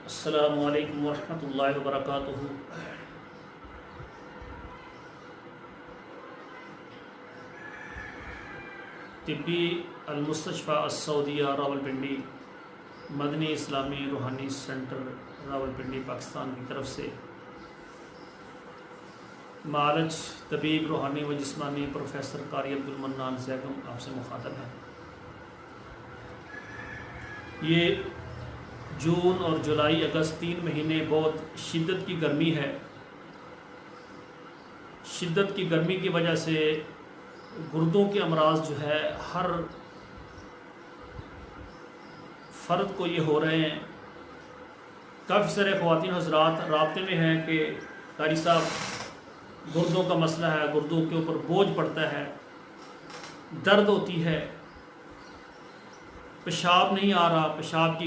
السلام علیکم ورحمۃ اللہ وبرکاتہ۔ طبی المستشفیٰ السعودیہ راولپنڈی مدنی اسلامی روحانی سینٹر راولپنڈی پاکستان کی طرف سے معالج طبیب روحانی و جسمانی پروفیسر قاری عبدالمنان زیگم آپ سے مخاطب ہے۔ یہ جون اور جولائی اگست 3 مہینے بہت شدت کی گرمی ہے۔ شدت کی گرمی کی وجہ سے گردوں کے امراض جو ہے ہر فرد کو یہ ہو رہے ہیں۔ کافی سارے خواتین حضرات رابطے میں ہیں کہ قاری صاحب گردوں کا مسئلہ ہے، گردوں کے اوپر بوجھ پڑتا ہے، درد ہوتی ہے، پیشاب نہیں آ رہا، پیشاب کی